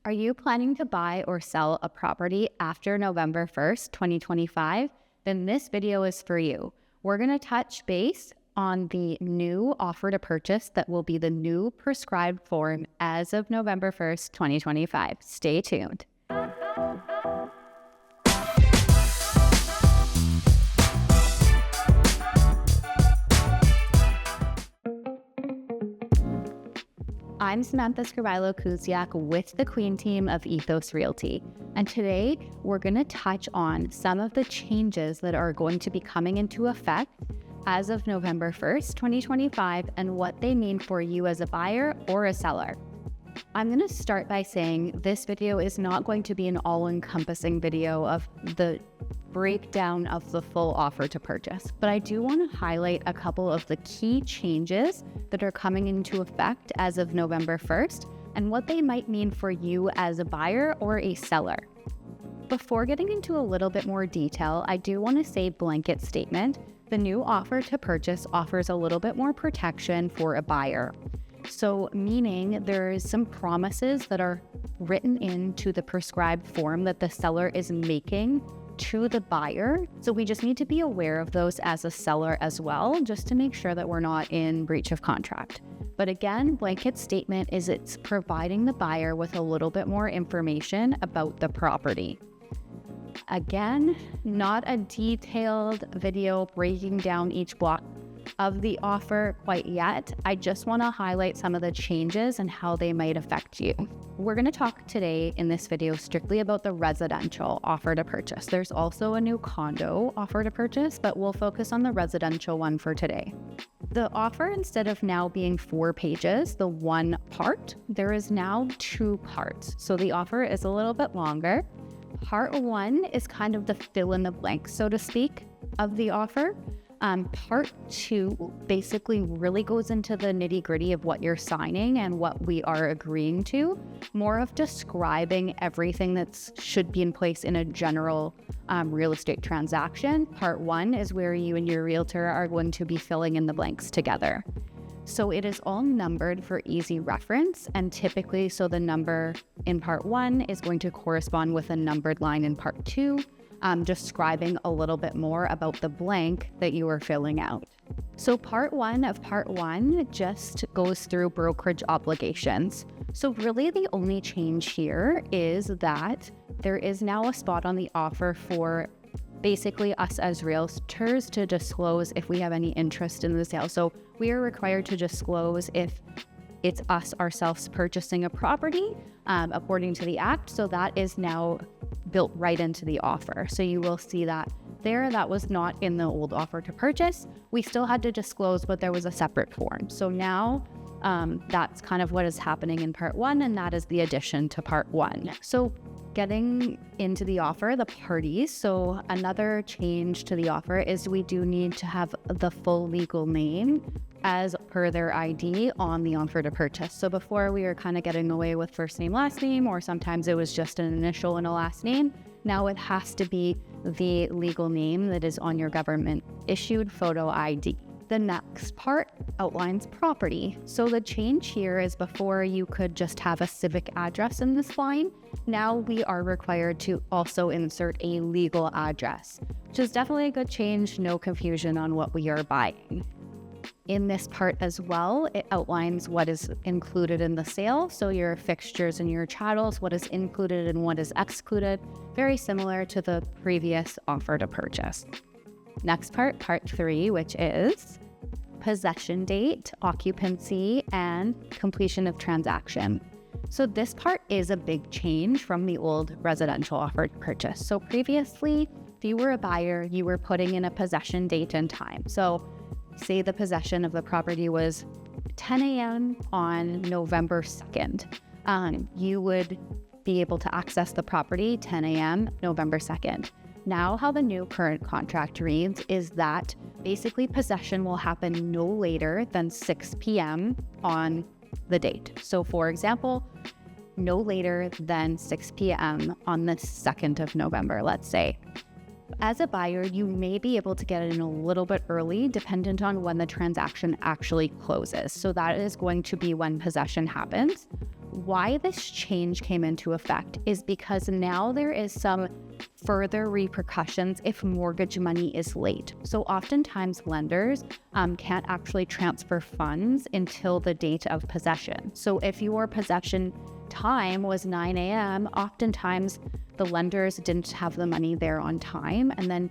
Are you planning to buy or sell a property after November 1st, 2025? Then this video is for you. We're going to touch base on the new offer to purchase that will be the new prescribed form as of November 1st, 2025. Stay tuned. I'm Samantha Scribilo-Kuziak with the Queen team of Ethos Realty, and today we're going to touch on some of the changes that are going to be coming into effect as of November 1st, 2025, and what they mean for you as a buyer or a seller. I'm going to start by saying this video is not going to be an all-encompassing video of the breakdown of the full offer to purchase, but I do want to highlight a couple of the key changes that are coming into effect as of November 1st and what they might mean for you as a buyer or a seller. Before getting into a little bit more detail, I do want to say blanket statement. The new offer to purchase offers a little bit more protection for a buyer. So meaning there's some promises that are written into the prescribed form that the seller is making to the buyer. So we just need to be aware of those as a seller as well, just to make sure that we're not in breach of contract. But again, blanket statement is it's providing the buyer with a little bit more information about the property. Again, not a detailed video breaking down each block of the offer quite yet. I just want to highlight some of the changes and how they might affect you. We're going to talk today in this video strictly about the residential offer to purchase. There's also a new condo offer to purchase, but we'll focus on the residential one for today. The offer, instead of now being 4 pages, the one part, there is now 2 parts. So the offer is a little bit longer. Part 1 is kind of the fill in the blank, so to speak, of the offer. Part 2 basically really goes into the nitty-gritty of what you're signing and what we are agreeing to, more of describing everything that should be in place in a general real estate transaction. Part 1 is where you and your realtor are going to be filling in the blanks together. So it is all numbered for easy reference, and typically, so the number in part 1 is going to correspond with a numbered line in part 2, describing a little bit more about the blank that you are filling out. So part 1 of part 1 just goes through brokerage obligations. So really the only change here is that there is now a spot on the offer for basically us as realtors to disclose if we have any interest in the sale. So we are required to disclose if it's us ourselves purchasing a property according to the act. So that is now built right into the offer. So you will see that there. That was not in the old offer to purchase. We still had to disclose, but there was a separate form. So now that's kind of what is happening in part 1, and that is the addition to part 1. So getting into the offer, the parties. So another change to the offer is we do need to have the full legal name as per their ID on the offer to purchase. So before we were kind of getting away with first name, last name, or sometimes it was just an initial and a last name. Now it has to be the legal name that is on your government issued photo ID. The next part outlines property. So the change here is before you could just have a civic address in this line. Now we are required to also insert a legal address, which is definitely a good change. No confusion on what we are buying. In this part as well, it outlines what is included in the sale. So your fixtures and your chattels, what is included and what is excluded, very similar to the previous offer to purchase. Next part, part 3, which is possession date, occupancy, and completion of transaction. So this part is a big change from the old residential offer to purchase. So previously, if you were a buyer, you were putting in a possession date and time. So say the possession of the property was 10 a.m. on November 2nd. You would be able to access the property 10 a.m. November 2nd. Now how the new current contract reads is that basically possession will happen no later than 6 p.m. on the date. So for example, no later than 6 p.m. on the 2nd of November, let's say. As a buyer, you may be able to get in a little bit early dependent on when the transaction actually closes. So that is going to be when possession happens. why this change came into effect is because now there is some further repercussions if mortgage money is late. So oftentimes lenders can't actually transfer funds until the date of possession. So if your possession time was 9 a.m., oftentimes the lenders didn't have the money there on time, and then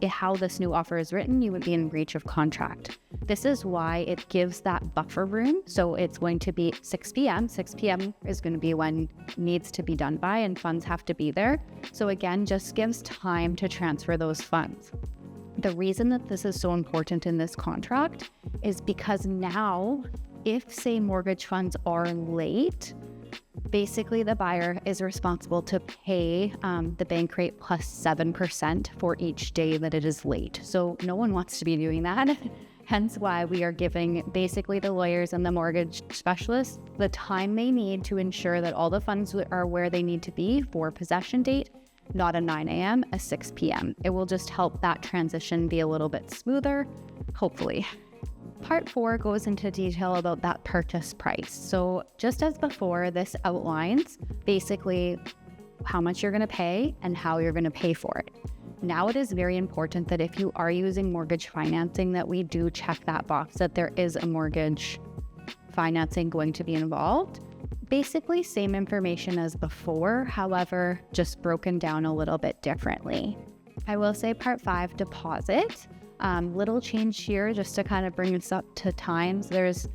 how this new offer is written, you would be in breach of contract. This is why it gives that buffer room. So it's going to be 6 p.m. 6 p.m. is going to be when needs to be done by and funds have to be there. So again, just gives time to transfer those funds. The reason that this is so important in this contract is because now, if say mortgage funds are late, basically the buyer is responsible to pay the bank rate plus 7% for each day that it is late. So no one wants to be doing that. Hence why we are giving basically the lawyers and the mortgage specialists the time they need to ensure that all the funds are where they need to be for possession date, not a 9 a.m., a 6 p.m. It will just help that transition be a little bit smoother, hopefully. Part 4 goes into detail about that purchase price. So just as before, this outlines basically how much you're going to pay and how you're going to pay for it. Now it is very important that if you are using mortgage financing, that we do check that box that there is a mortgage financing going to be involved. Basically same information as before, however, just broken down a little bit differently. I will say part 5, deposit. Little change here just to kind of bring us up to times. There's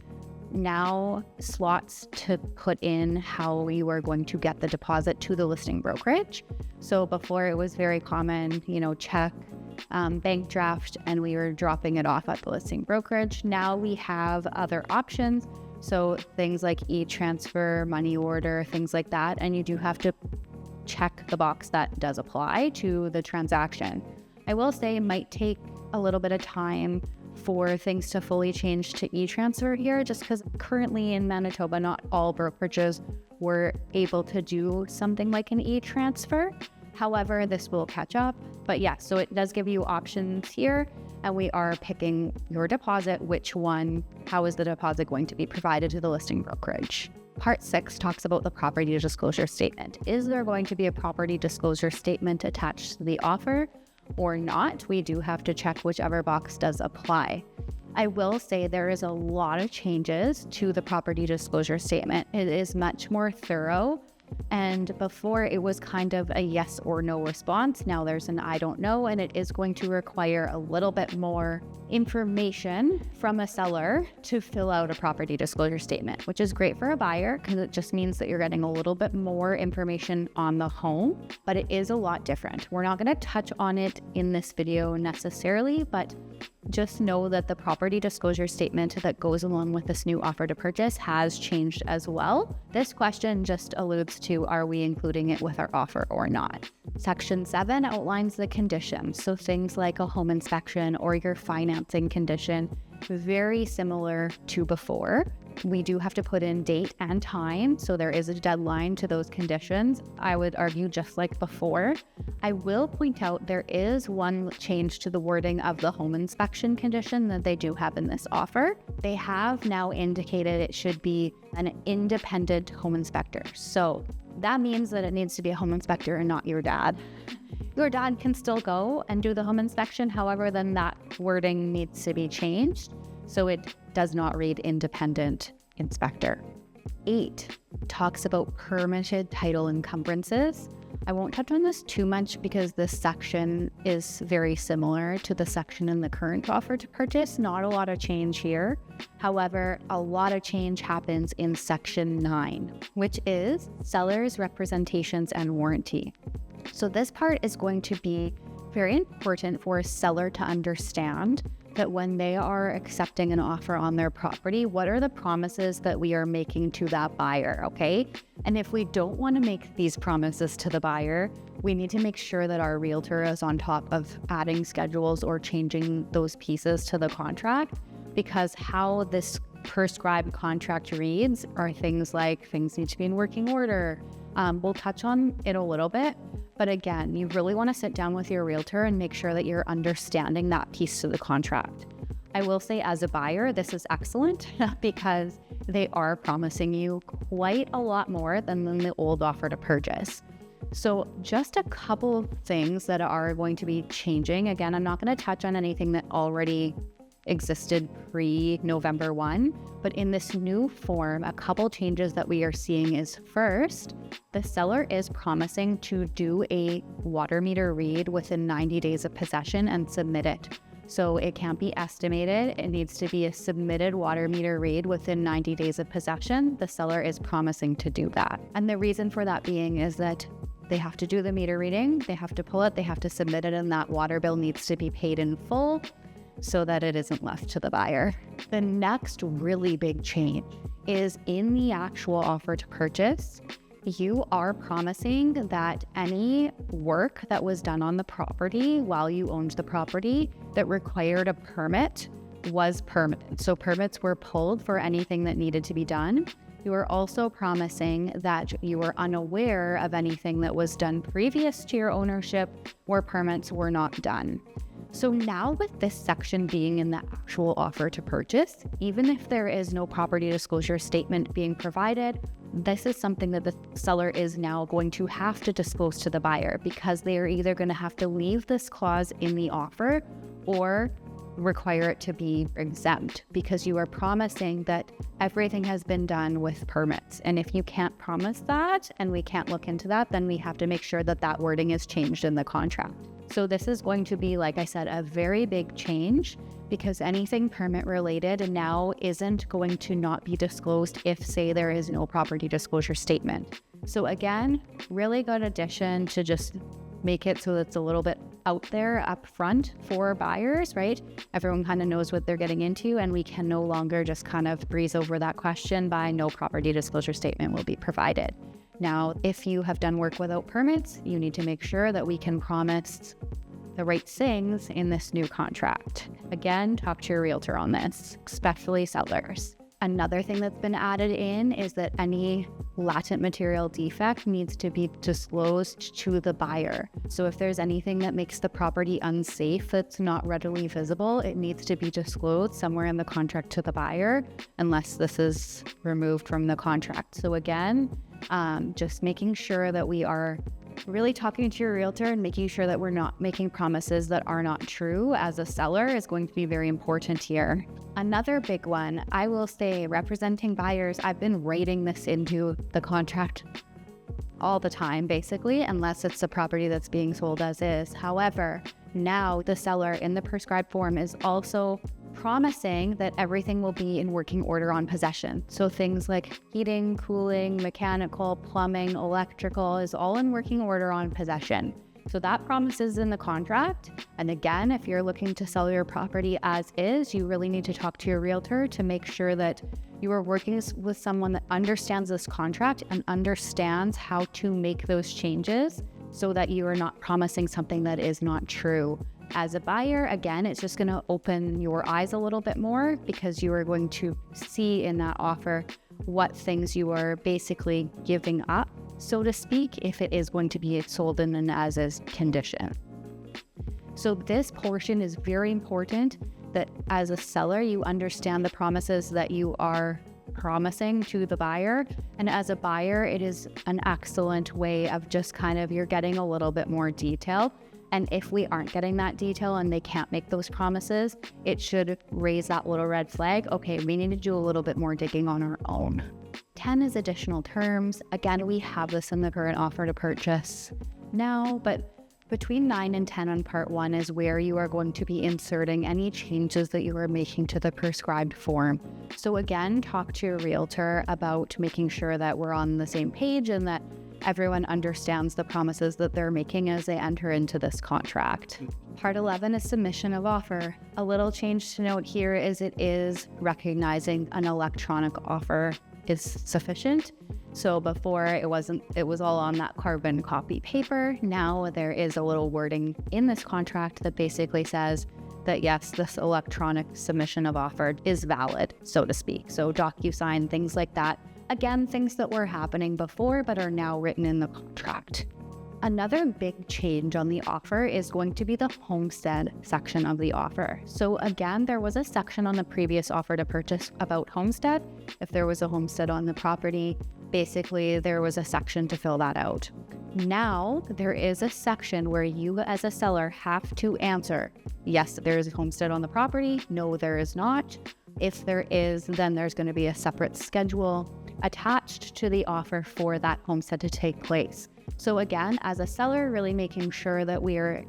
now slots to put in how we were going to get the deposit to the listing brokerage. So before it was very common, check, bank draft, and we were dropping it off at the listing brokerage. Now we have other options. So things like e-transfer, money order, things like that. And you do have to check the box that does apply to the transaction. I will say it might take a little bit of time for things to fully change to e-transfer here, just because currently in Manitoba, not all brokerages were able to do something like an e-transfer. However, this will catch up. But yeah, so it does give you options here, and we are picking your deposit, which one, how is the deposit going to be provided to the listing brokerage. Part 6 talks about the property disclosure statement. Is there going to be a property disclosure statement attached to the offer or not? We do have to check whichever box does apply. I will say there is a lot of changes to the property disclosure statement. It is much more thorough, and before it was kind of a yes or no response. Now there's an I don't know, and it is going to require a little bit more information from a seller to fill out a property disclosure statement, which is great for a buyer because it just means that you're getting a little bit more information on the home, but it is a lot different. We're not going to touch on it in this video necessarily, but just know that the property disclosure statement that goes along with this new offer to purchase has changed as well. This question just alludes to, are we including it with our offer or not? Section 7 outlines the conditions. So things like a home inspection or your financing condition, very similar to before. We do have to put in date and time, so there is a deadline to those conditions. I would argue just like before. I will point out there is one change to the wording of the home inspection condition that they do have in this offer. They have now indicated it should be an independent home inspector. So that means that it needs to be a home inspector and not your dad. Your dad can still go and do the home inspection. However, then that wording needs to be changed, so it does not read independent inspector. 8 talks about permitted title encumbrances. I won't touch on this too much because this section is very similar to the section in the current offer to purchase. Not a lot of change here. However, a lot of change happens in section 9, which is seller's representations and warranty. So this part is going to be very important for a seller to understand that when they are accepting an offer on their property, what are the promises that we are making to that buyer, okay? And if we don't want to make these promises to the buyer, we need to make sure that our realtor is on top of adding schedules or changing those pieces to the contract, because how this prescribed contract reads are things like things need to be in working order. We'll touch on it a little bit, but again, you really want to sit down with your realtor and make sure that you're understanding that piece to the contract. I will say as a buyer, this is excellent because they are promising you quite a lot more than the old offer to purchase. So just a couple of things that are going to be changing. Again, I'm not going to touch on anything that already existed pre-November 1, but in this new form, a couple changes that we are seeing is first, the seller is promising to do a water meter read within 90 days of possession and submit it. So it can't be estimated. It needs to be a submitted water meter read within 90 days of possession. The seller is promising to do that. And the reason for that being is that they have to do the meter reading, they have to pull it, they have to submit it, and that water bill needs to be paid in full so that it isn't left to the buyer. The next really big change is in the actual offer to purchase, you are promising that any work that was done on the property while you owned the property that required a permit was permanent. So permits were pulled for anything that needed to be done. You are also promising that you were unaware of anything that was done previous to your ownership where permits were not done. So now with this section being in the actual offer to purchase, even if there is no property disclosure statement being provided, this is something that the seller is now going to have to disclose to the buyer because they are either going to have to leave this clause in the offer or require it to be exempt because you are promising that everything has been done with permits. And if you can't promise that and we can't look into that, then we have to make sure that that wording is changed in the contract. So this is going to be, like I said, a very big change because anything permit related now isn't going to not be disclosed if, say, there is no property disclosure statement. So again, really good addition to just make it so it's a little bit out there up front for buyers, right? Everyone kind of knows what they're getting into, and we can no longer just kind of breeze over that question by no property disclosure statement will be provided. Now, if you have done work without permits, you need to make sure that we can promise the right things in this new contract. Again, talk to your realtor on this, especially sellers. Another thing that's been added in is that any latent material defect needs to be disclosed to the buyer. So if there's anything that makes the property unsafe that's not readily visible, it needs to be disclosed somewhere in the contract to the buyer unless this is removed from the contract. So again, just making sure that we are really talking to your realtor and making sure that we're not making promises that are not true as a seller is going to be very important here. Another big one, I will say, representing buyers, I've been writing this into the contract all the time, basically, unless it's a property that's being sold as is. However, now the seller in the prescribed form is also promising that everything will be in working order on possession. So things like heating, cooling, mechanical, plumbing, electrical is all in working order on possession. So that promise is in the contract. And again, if you're looking to sell your property as is, you really need to talk to your realtor to make sure that you are working with someone that understands this contract and understands how to make those changes so that you are not promising something that is not true. As a buyer, again, it's just going to open your eyes a little bit more because you are going to see in that offer what things you are basically giving up, so to speak, if it is going to be sold in an as-is condition. So this portion is very important that as a seller, you understand the promises that you are promising to the buyer. And as a buyer, it is an excellent way of just kind of, you're getting a little bit more detail. And if we aren't getting that detail and they can't make those promises, it should raise that little red flag. Okay, we need to do a little bit more digging on our own. 10 is additional terms. Again, we have this in the current offer to purchase now, but between 9 and 10 on part 1 is where you are going to be inserting any changes that you are making to the prescribed form. So again, talk to your realtor about making sure that we're on the same page and that everyone understands the promises that they're making as they enter into this contract. Part 11 is submission of offer. A little change to note here is it is recognizing an electronic offer is sufficient. So before it was all on that carbon copy paper. Now there is a little wording in this contract that basically says that yes, this electronic submission of offer is valid, so to speak. So DocuSign, things like that. Again, things that were happening before but are now written in the contract. Another big change on the offer is going to be the homestead section of the offer. So again, there was a section on the previous offer to purchase about homestead. If there was a homestead on the property, basically there was a section to fill that out. Now there is a section where you as a seller have to answer, yes, there is a homestead on the property. No, there is not. If there is, then there's going to be a separate schedule attached to the offer for that homestead to take place. So again, as a seller, really making sure that we are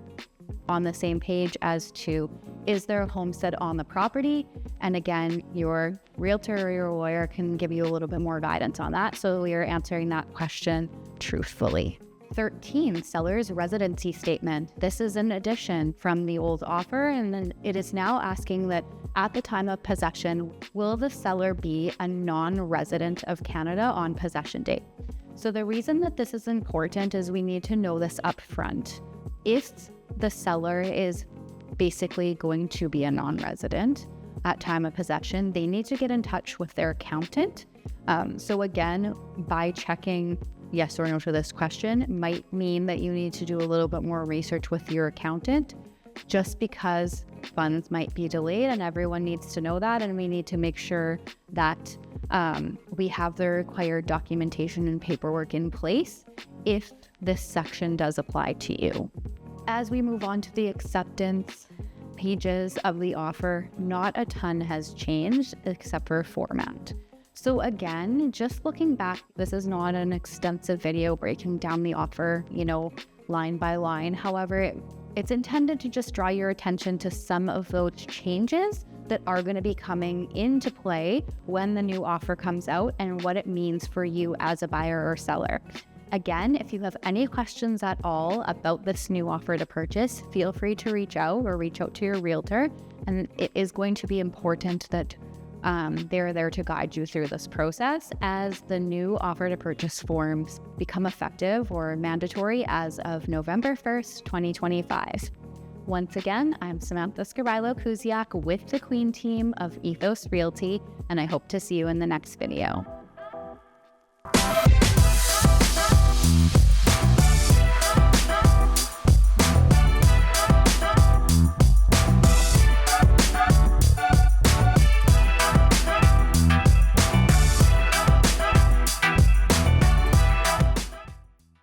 on the same page as to, is there a homestead on the property? And again, your realtor or your lawyer can give you a little bit more guidance on that. So we are answering that question truthfully. 13, seller's residency statement. This is an addition from the old offer, and then it is now asking that at the time of possession, will the seller be a non-resident of Canada on possession date? So the reason that this is important is we need to know this up front. If the seller is basically going to be a non-resident at time of possession, they need to get in touch with their accountant. So again, by checking yes or no to this question might mean that you need to do a little bit more research with your accountant, just because funds might be delayed and everyone needs to know that, and we need to make sure that we have the required documentation and paperwork in place if this section does apply to you. As we move on to the acceptance pages of the offer, not a ton has changed except for format. So again, just looking back, this is not an extensive video breaking down the offer, line by line. However, it's intended to just draw your attention to some of those changes that are going to be coming into play when the new offer comes out and what it means for you as a buyer or seller. Again, if you have any questions at all about this new offer to purchase, feel free to reach out to your realtor. And it is going to be important that they're there to guide you through this process as the new offer to purchase forms become effective or mandatory as of November 1st, 2025. Once again, I'm Samantha Scarilo-Kuziak with the Queen team of Ethos Realty, and I hope to see you in the next video.